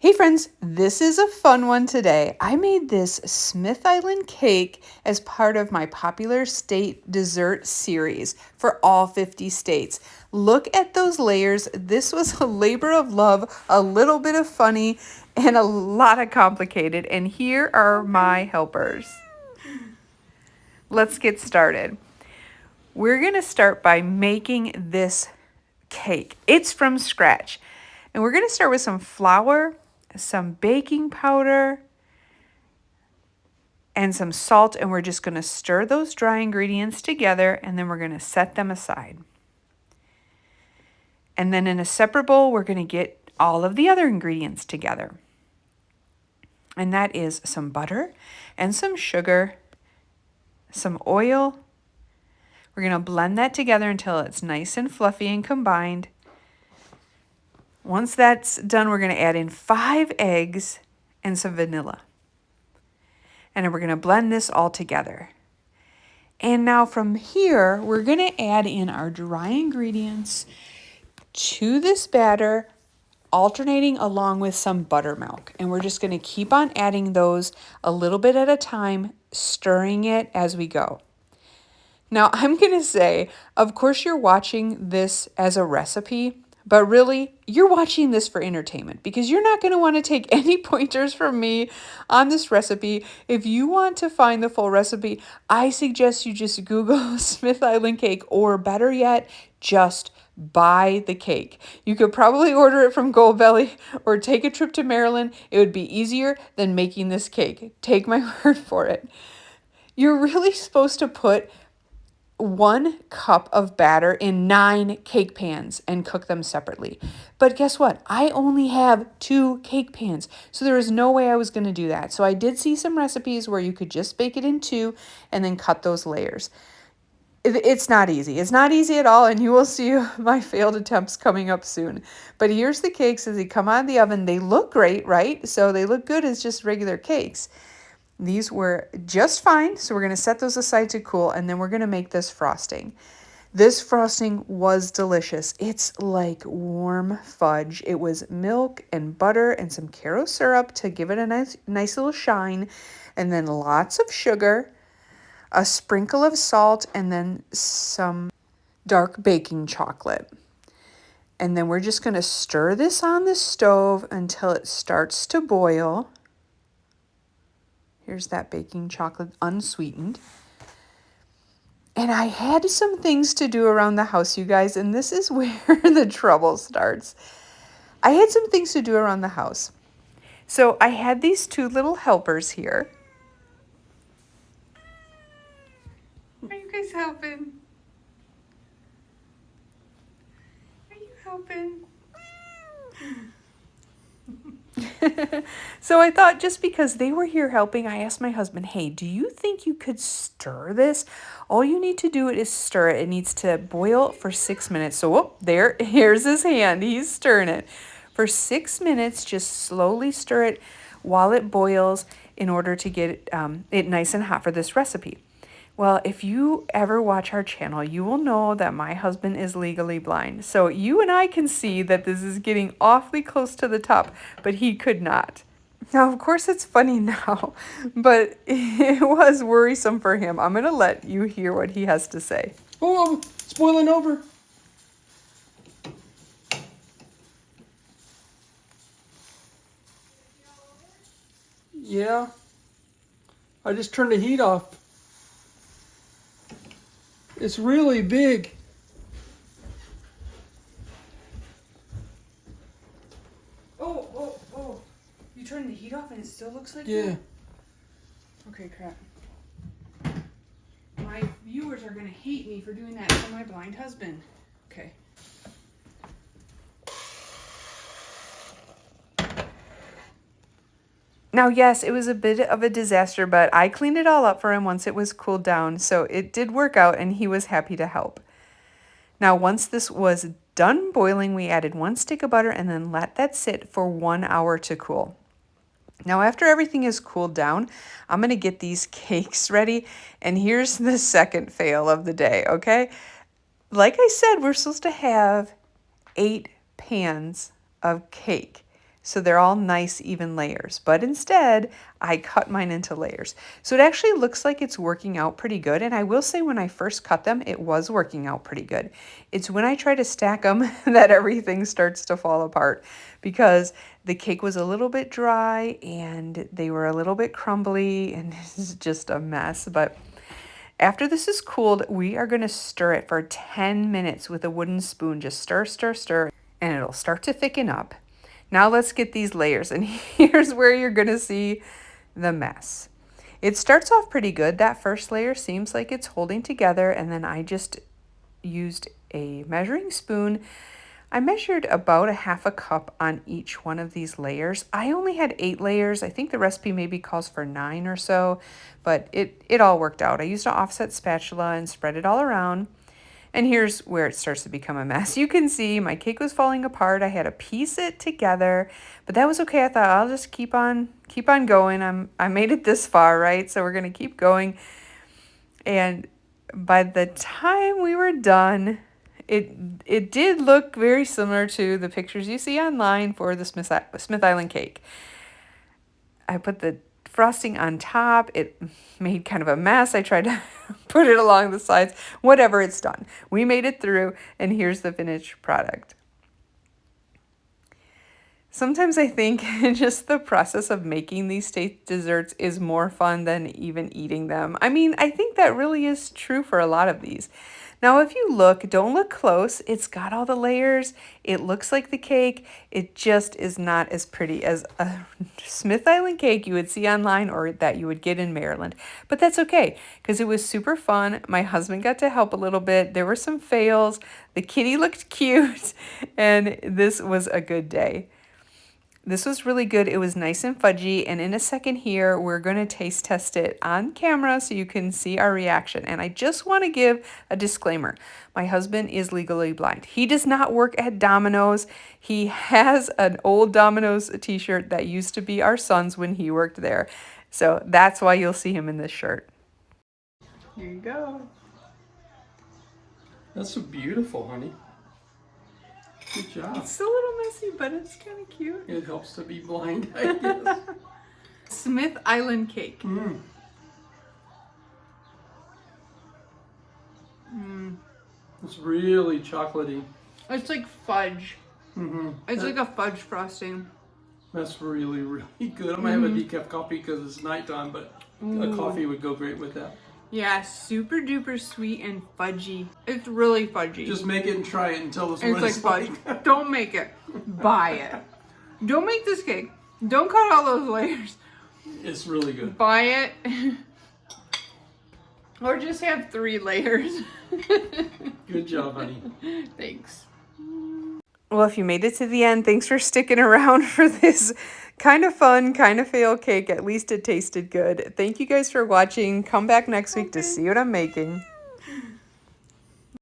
Hey friends, this is a fun one today. I made this Smith Island cake as part of my popular state dessert series for all 50 states. Look at those layers. This was a labor of love, a little bit of funny, and a lot of complicated. And here are my helpers. Let's get started. We're going to start by making this cake. It's from scratch. And we're going to start with some flour, some baking powder, and some salt, and we're just going to stir those dry ingredients together, and then we're going to set them aside. And then in a separate bowl, we're going to get all of the other ingredients together. And that is some butter and some sugar, some oil. We're going to blend that together until it's nice and fluffy and combined. Once that's done, we're going to add in 5 eggs and some vanilla. And then we're going to blend this all together. And now from here, we're going to add in our dry ingredients to this batter, alternating along with some buttermilk. And we're just going to keep on adding those a little bit at a time, stirring it as we go. Now, I'm going to say, of course, you're watching this as a recipe, but really, you're watching this for entertainment because you're not going to want to take any pointers from me on this recipe. If you want to find the full recipe, I suggest you just Google Smith Island cake, or better yet, just buy the cake. You could probably order it from Goldbelly or take a trip to Maryland. It would be easier than making this cake. Take my word for it. You're really supposed to put 1 cup of batter in 9 cake pans and cook them separately. But guess what? I only have 2 cake pans, so there was no way I was going to do that. So I did see some recipes where you could just bake it in 2 and then cut those layers. It's not easy. It's not easy at all, and you will see my failed attempts coming up soon. But here's the cakes as they come out of the oven. They look great, right? So they look good as just regular cakes. These were just fine, so we're going to set those aside to cool, and then we're going to make this frosting. This frosting was delicious. It's like warm fudge. It was milk and butter and some Caro syrup to give it a nice little shine, and then lots of sugar, a sprinkle of salt, and then some dark baking chocolate. And then we're just going to stir this on the stove until it starts to boil. Here's that baking chocolate unsweetened. And I had some things to do around the house, you guys, and this is where the trouble starts. I had some things to do around the house. So I had these 2 little helpers here. Are you guys helping? Are you helping? So I thought, just because they were here helping, I asked my husband, hey, do you think you could stir this? All you need to do is stir it. It needs to boil for 6 minutes. So here's his hand. He's stirring it. For 6 minutes, just slowly stir it while it boils in order to get it nice and hot for this recipe. Well, if you ever watch our channel, you will know that my husband is legally blind. So you and I can see that this is getting awfully close to the top, but he could not. Now, of course, it's funny now, but it was worrisome for him. I'm going to let you hear what he has to say. Oh, it's boiling over. Yeah. I just turned the heat off. It's really big. Oh. You turned the heat off and it still looks like Yeah. that? Okay, crap. My viewers are going to hate me for doing that to my blind husband. Okay. Now, yes, it was a bit of a disaster, but I cleaned it all up for him once it was cooled down, so it did work out and he was happy to help. Now, once this was done boiling, we added 1 stick of butter and then let that sit for 1 hour to cool. Now, after everything is cooled down, I'm going to get these cakes ready, and here's the second fail of the day, okay? Like I said, we're supposed to have 8 pans of cake. so they're all nice even layers. But instead, I cut mine into layers. So it actually looks like it's working out pretty good. And I will say when I first cut them, it was working out pretty good. It's when I try to stack them that everything starts to fall apart, because the cake was a little bit dry and they were a little bit crumbly and it's just a mess. But after this is cooled, we are going to stir it for 10 minutes with a wooden spoon. Just stir, stir, stir, and it'll start to thicken up. Now let's get these layers, and here's where you're going to see the mess. It starts off pretty good. That first layer seems like it's holding together, and then I just used a measuring spoon. I measured about a half a cup on each one of these layers. I only had 8 layers. I think the recipe maybe calls for 9 or so, but it all worked out. I used an offset spatula and spread it all around. And here's where it starts to become a mess. You can see my cake was falling apart. I had to piece it together, but that was okay. I thought I'll just keep on going. I made it this far, right? So we're gonna keep going. And by the time we were done, it did look very similar to the pictures you see online for the Smith Island cake. I put the frosting on top. It made kind of a mess. I tried to put it along the sides. Whatever, it's done. We made it through, and here's the finished product. Sometimes I think just the process of making these state desserts is more fun than even eating them. I mean, I think that really is true for a lot of these. Now, if you look, don't look close. It's got all the layers. It looks like the cake. It just is not as pretty as a Smith Island cake you would see online or that you would get in Maryland. But that's okay, because it was super fun. My husband got to help a little bit. There were some fails. The kitty looked cute, and this was a good day. This was really good. It was nice and fudgy, and in a second here, we're going to taste test it on camera so you can see our reaction. And I just want to give a disclaimer. My husband is legally blind. He does not work at Domino's. He has an old Domino's t-shirt that used to be our son's when he worked there. So that's why you'll see him in this shirt. Here you go. That's so beautiful, honey. Good job. It's a little messy, but it's kind of cute. It helps to be blind, I guess. Smith Island cake. It's really chocolatey. It's like fudge. It's like a fudge frosting. That's really, really good. I might have a decaf coffee because it's nighttime, but a coffee would go great with that. Yeah, super duper sweet and fudgy. It's really fudgy. Just make it and try it and tell us It's what like it's fudge. like. Don't make it. Buy it. Don't make this cake. Don't cut all those layers. It's really good. Buy it. Or just have 3 layers. Good job, honey. Thanks. Well, if you made it to the end, thanks for sticking around for this kind of fun, kind of fail cake. At least it tasted good. Thank you guys for watching. Come back next week to see what I'm making.